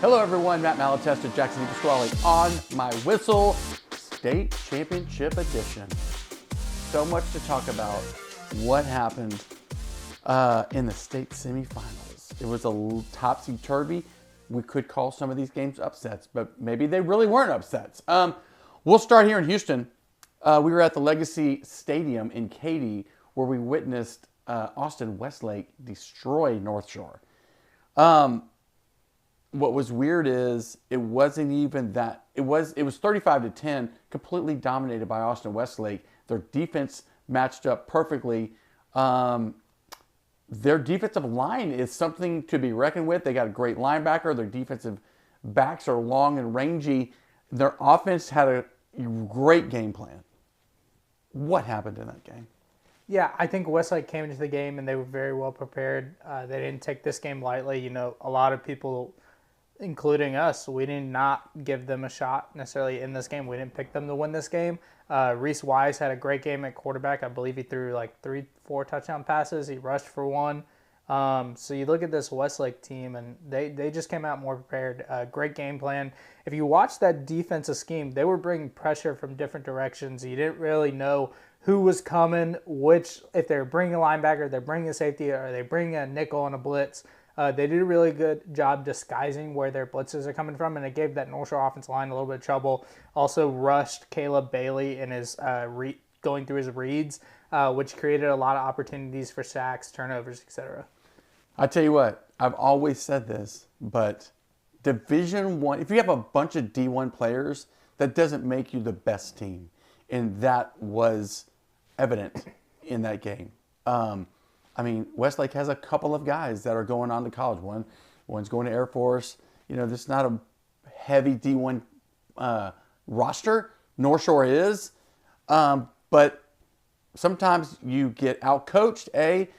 Hello everyone, Matt Malatesta, Jackson DiPasquale on my whistle, State Championship edition. So much to talk about. What happened in the state semifinals? It was a topsy-turvy. We could call some of these games upsets, but maybe they really weren't upsets. We'll start here in Houston. We were at the Legacy Stadium in Katy, where we witnessed Austin Westlake destroy North Shore. What was weird is it wasn't even that. It was 35-10, completely dominated by Austin Westlake. Their defense matched up perfectly. Their defensive line is something to be reckoned with. They got a great linebacker. Their defensive backs are long and rangy. Their offense had a great game plan. What happened in that game? Yeah, I think Westlake came into the game and they were very well prepared. They didn't take this game lightly. You know, a lot of people, including us, we did not give them a shot necessarily in this game. We didn't pick them to win this game. Reese Wise had a great game at quarterback. I believe he threw like 3-4 touchdown passes. He rushed for one. So you look at this Westlake team, and they just came out more prepared. Great game plan. If you watch that defensive scheme, they were bringing pressure from different directions. You didn't really know who was coming, if they were bringing a linebacker, they're bringing a safety, or they bring a nickel on a blitz. They did a really good job disguising where their blitzes are coming from, and it gave that North Shore offensive line a little bit of trouble. Also rushed Caleb Bailey in his going through his reads, which created a lot of opportunities for sacks, turnovers, etc. I tell you what, I've always said this, but Division I, if you have a bunch of D1 players, that doesn't make you the best team, and that was evident in that game. I mean, Westlake has a couple of guys that are going on to college. One's going to Air Force. You know, this is not a heavy D1 roster. North Shore is. But sometimes you get out-coached, A.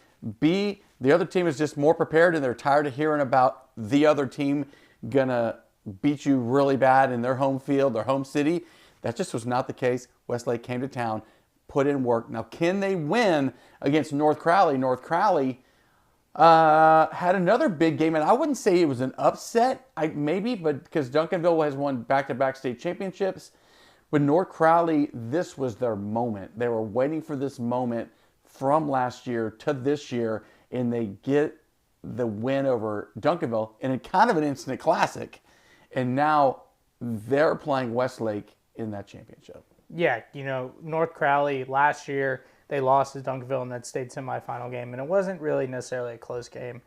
B, the other team is just more prepared and they're tired of hearing about the other team going to beat you really bad in their home field, their home city. That just was not the case. Westlake came to town, put in work. Now, can they win against North Crowley? North Crowley had another big game, and I wouldn't say it was an upset, maybe, but because Duncanville has won back-to-back state championships. But North Crowley, this was their moment. They were waiting for this moment from last year to this year, and they get the win over Duncanville in a kind of an instant classic. And now they're playing Westlake in that championship. Yeah, you know, North Crowley last year, they lost to Duncanville in that state semifinal game, and it wasn't really necessarily a close game.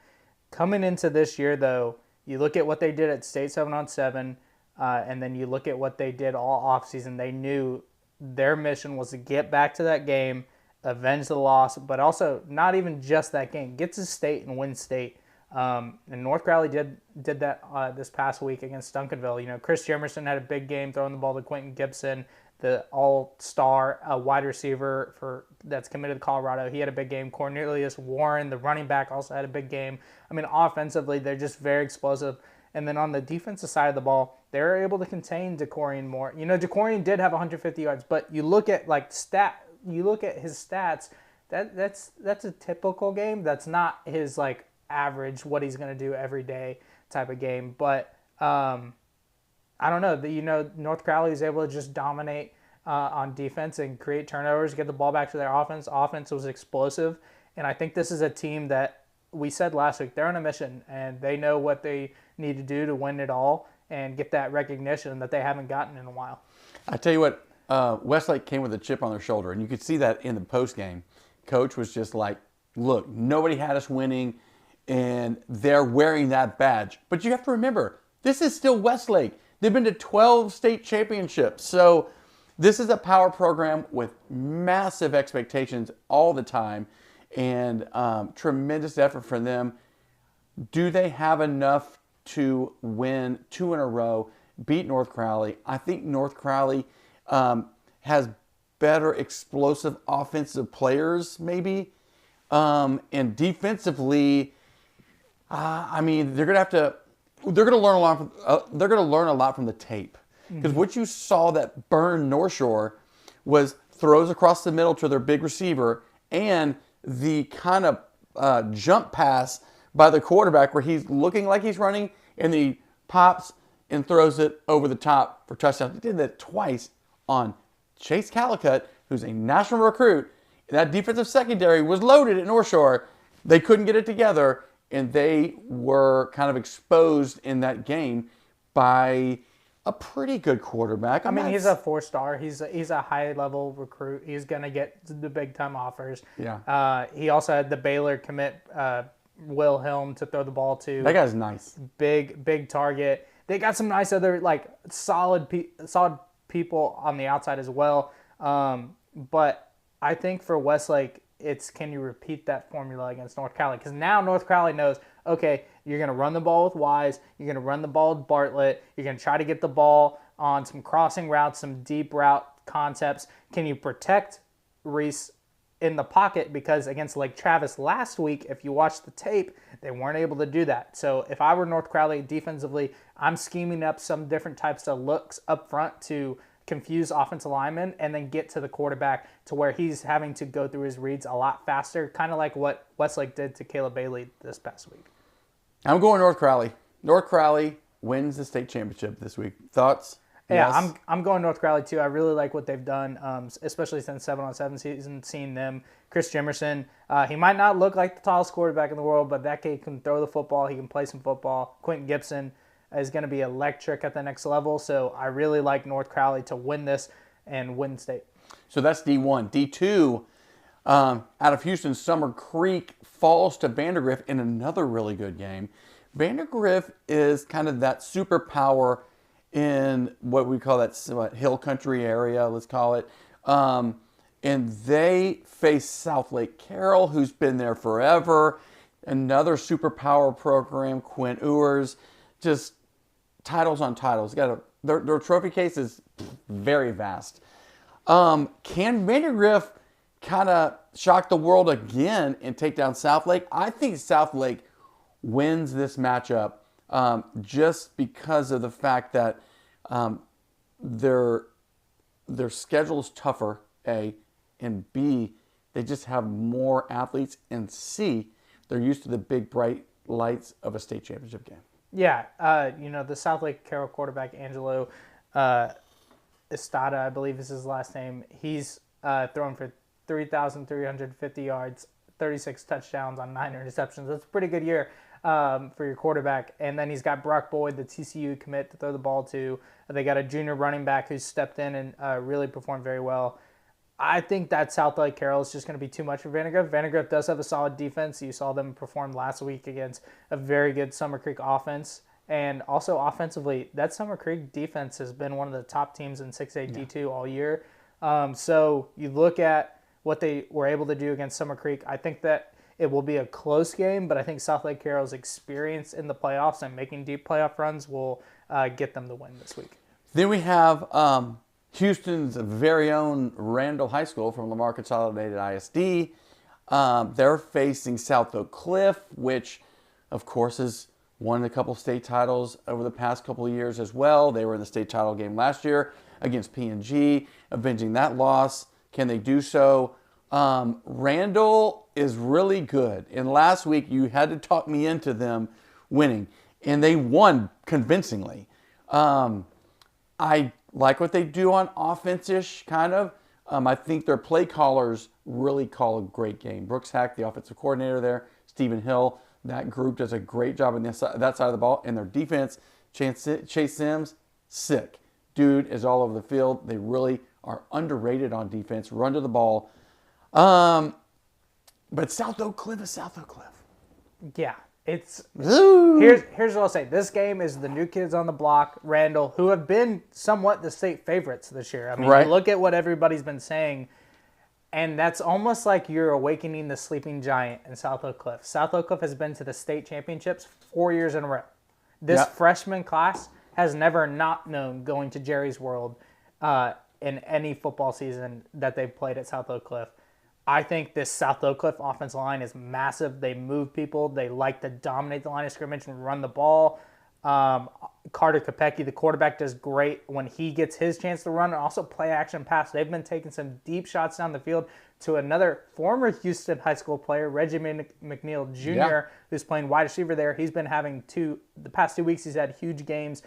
Coming into this year, though, you look at what they did at state 7-on-7, and then you look at what they did all offseason. They knew their mission was to get back to that game, avenge the loss, but also not even just that game, get to state and win state. And North Crowley did that this past week against Duncanville. You know, Chris Jemerson had a big game throwing the ball to Quentin Gibson, the all-star wide receiver that's committed to Colorado. He had a big game. Cornelius Warren, the running back, also had a big game. I mean, offensively, they're just very explosive. And then on the defensive side of the ball, they were able to contain DeCorian more. You know, DeCorian did have 150 yards, but you look at his stats, that's a typical game. That's not his like average, what he's going to do every day type of game. But I don't know. You know, North Crowley is able to just dominate on defense and create turnovers, get the ball back to their offense. Offense was explosive, and I think this is a team that we said last week, they're on a mission, and they know what they need to do to win it all and get that recognition that they haven't gotten in a while. I tell you what, Westlake came with a chip on their shoulder, and you could see that in the postgame. Coach was just like, look, nobody had us winning, and they're wearing that badge. But you have to remember, this is still Westlake. They've been to 12 state championships. So this is a power program with massive expectations all the time, and tremendous effort from them. Do they have enough to win 2 in a row, beat North Crowley? I think North Crowley has better explosive offensive players, maybe. And defensively, I mean, they're going to learn a lot. They're going to learn a lot from the tape, because what you saw that burned North Shore was throws across the middle to their big receiver and the kind of jump pass by the quarterback where he's looking like he's running, and he pops and throws it over the top for touchdown. He did that twice on Chase Calicut, who's a national recruit. That defensive secondary was loaded at North Shore. They couldn't get it together, and they were kind of exposed in that game by a pretty good quarterback. I mean, he's a 4-star. He's a high-level recruit. He's going to get the big-time offers. Yeah. He also had the Baylor commit, Will Helm, to throw the ball to. That guy's nice. Big target. They got some nice other, like, solid people on the outside as well. But I think for Westlake, it's can you repeat that formula against North Crowley? Because now North Crowley knows, okay, you're going to run the ball with Wise. You're going to run the ball with Bartlett. You're going to try to get the ball on some crossing routes, some deep route concepts. Can you protect Reese in the pocket? Because against Lake Travis last week, if you watch the tape, they weren't able to do that. So if I were North Crowley defensively, I'm scheming up some different types of looks up front to confuse offensive linemen and then get to the quarterback to where he's having to go through his reads a lot faster, kind of like what Westlake did to Caleb Bailey this past week. I'm going North Crowley. North Crowley wins the state championship this week. Thoughts? Yeah, Yes. I'm going North Crowley too. I really like what they've done, especially since 7-on-7 season, seeing them. Chris Jimerson, he might not look like the tallest quarterback in the world, but that kid can throw the football. He can play some football. Quentin Gibson is going to be electric at the next level. So I really like North Crowley to win this and win state. So that's D1. D2, out of Houston, Summer Creek falls to Vandergrift in another really good game. Vandergrift is kind of that superpower in what we call that hill country area, let's call it. And they face South Lake Carroll, who's been there forever. Another superpower program, Quinn Ewers. Just titles on titles. Their trophy case is very vast. Can Vandergrift kind of shock the world again and take down South Lake? I think South Lake wins this matchup just because of the fact that their schedule is tougher, A, and B, they just have more athletes, and C, they're used to the big bright lights of a state championship game. Yeah, the South Lake Carroll quarterback, Angelo Estada, I believe is his last name. He's thrown for 3,350 yards, 36 touchdowns on 9 interceptions. That's a pretty good year for your quarterback. And then he's got Brock Boyd, the TCU commit, to throw the ball to. They got a junior running back who's stepped in and really performed very well. I think that South Lake Carroll is just going to be too much for Vandergrift. Vandergrift does have a solid defense. You saw them perform last week against a very good Summer Creek offense. And also offensively, that Summer Creek defense has been one of the top teams in 6A D2 all year. So you look at what they were able to do against Summer Creek. I think that it will be a close game, but I think South Lake Carroll's experience in the playoffs and making deep playoff runs will get them the win this week. Then we have Houston's very own Randle High School from Lamar Consolidated ISD. They're facing South Oak Cliff, which, of course, has won a couple state titles over the past couple of years as well. They were in the state title game last year against P&G, avenging that loss. Can they do so? Randle is really good. And last week, you had to talk me into them winning. And they won convincingly. I like what they do on offense-ish, kind of. I think their play callers really call a great game. Brooks Hack, the offensive coordinator there, Stephen Hill, that group does a great job on that side of the ball. And their defense, Chase Sims, sick. Dude is all over the field. They really are underrated on defense, run to the ball. But South Oak Cliff is South Oak Cliff. Yeah. Here's what I'll say. This game is the new kids on the block, Randall, who have been somewhat the state favorites this year. I mean, right. Look at what everybody's been saying, and that's almost like you're awakening the sleeping giant in South Oak Cliff. South Oak Cliff has been to the state championships 4 years in a row. This freshman class has never not known going to Jerry's World in any football season that they've played at South Oak Cliff. I think this South Oak Cliff offensive line is massive. They move people. They like to dominate the line of scrimmage and run the ball. Carter Kopecky, the quarterback, does great when he gets his chance to run and also play action pass. They've been taking some deep shots down the field to another former Houston high school player, Reggie McNeil Jr., who's playing wide receiver there. He's been having the past 2 weeks, he's had huge games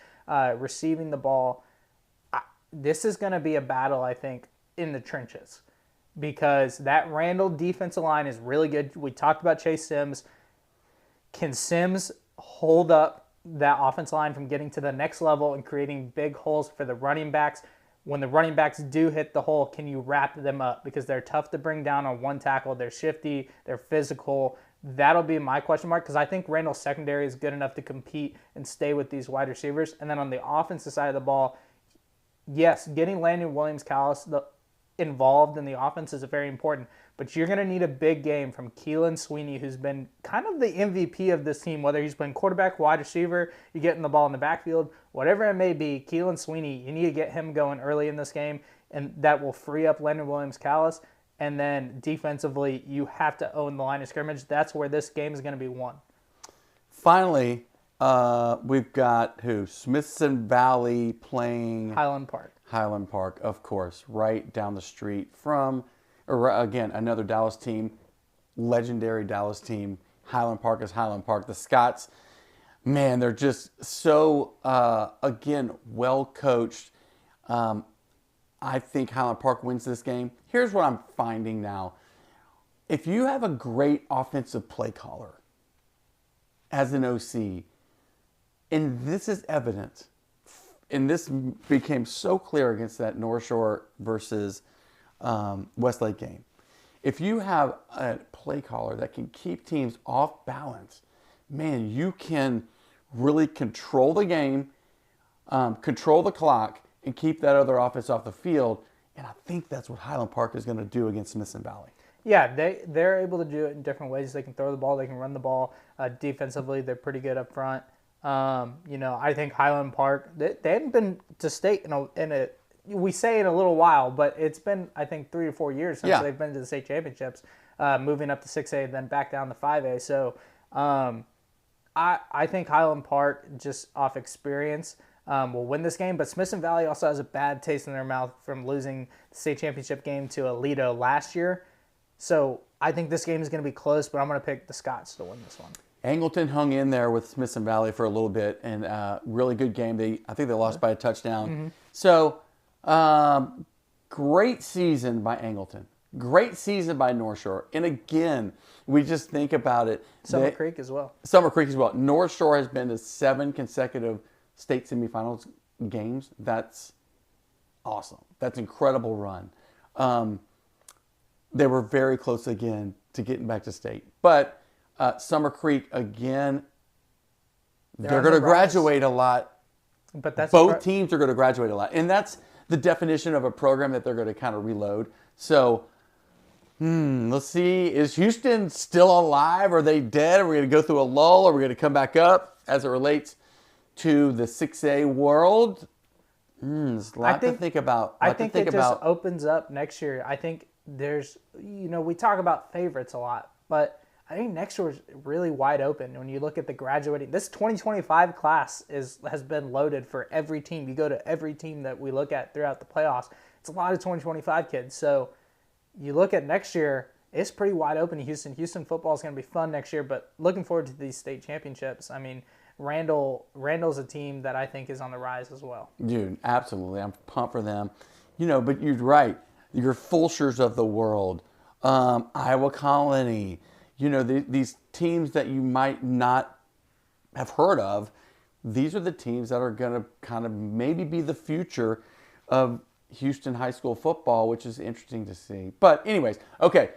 receiving the ball. This is going to be a battle, I think, in the trenches because that Randle defensive line is really good. We talked about Chase Sims. Can Sims hold up that offense line from getting to the next level and creating big holes for the running backs? When the running backs do hit the hole, can you wrap them up? Because they're tough to bring down on one tackle. They're shifty. They're physical. That'll be my question mark because I think Randall's secondary is good enough to compete and stay with these wide receivers. And then on the offensive side of the ball, yes, getting Landon Williams-Callis involved in the offense is very important, but you're going to need a big game from Keelan Sweeney, who's been kind of the MVP of this team, whether he's playing quarterback, wide receiver, you're getting the ball in the backfield, whatever it may be. Keelan Sweeney, you need to get him going early in this game, and that will free up Landon Williams-Callis. And then defensively, you have to own the line of scrimmage. That's where this game is going to be won. Finally, we've got Smithson Valley playing Highland Park. Highland Park, of course, right down the street from, again, another Dallas team, legendary Dallas team. Highland Park is Highland Park. The Scots, man, they're just so, again, well coached. I think Highland Park wins this game. Here's what I'm finding now. If you have a great offensive play caller as an OC, and this is evident, and this became so clear against that North Shore versus Westlake game. If you have a play caller that can keep teams off balance, man, you can really control the game, control the clock, and keep that other offense off the field. And I think that's what Highland Park is going to do against Smithson Valley. Yeah, they're able to do it in different ways. They can throw the ball, they can run the ball. Defensively, they're pretty good up front. I think Highland Park, they haven't been to state we say in a little while, but it's been, I think, 3 or 4 years since they've been to the state championships, moving up to 6A, then back down to 5A. So I think Highland Park, just off experience, will win this game. But Smithson Valley also has a bad taste in their mouth from losing the state championship game to Aledo last year. So I think this game is going to be close, but I'm going to pick the Scots to win this one. Angleton hung in there with Smithson Valley for a little bit, and really good game. I think they lost by a touchdown. Mm-hmm. So, great season by Angleton. Great season by North Shore. And again, we just think about it. Summer Creek as well. Summer Creek as well. North Shore has been to 7 consecutive state semifinals games. That's awesome. That's an incredible run. They were very close again to getting back to state. But Summer Creek, again, they're going to graduate a lot. But that's both teams are going to graduate a lot. And that's the definition of a program that they're going to kind of reload. So, let's see. Is Houston still alive? Are they dead? Are we going to go through a lull? Are we going to come back up as it relates to the 6A world? There's a lot to think about. I think it just opens up next year. I think there's, we talk about favorites a lot, but I think next year is really wide open. When you look at the graduating, this 2025 class has been loaded for every team. You go to every team that we look at throughout the playoffs, it's a lot of 2025 kids. So you look at next year, it's pretty wide open in Houston. Houston football is going to be fun next year, but looking forward to these state championships. I mean, Randall's a team that I think is on the rise as well. Dude, absolutely. I'm pumped for them. But you're right. Your Fulshers of the world, Iowa Colony, these teams that you might not have heard of, these are the teams that are going to kind of maybe be the future of Houston high school football, which is interesting to see. But anyways, okay,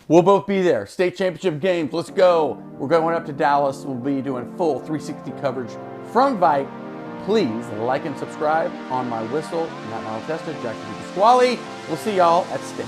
we'll both be there. State championship games, let's go. We're going up to Dallas. We'll be doing full 360 coverage from VYPE. Please like and subscribe on my whistle. Matt Malatesta, DiPasquale. We'll see y'all at state.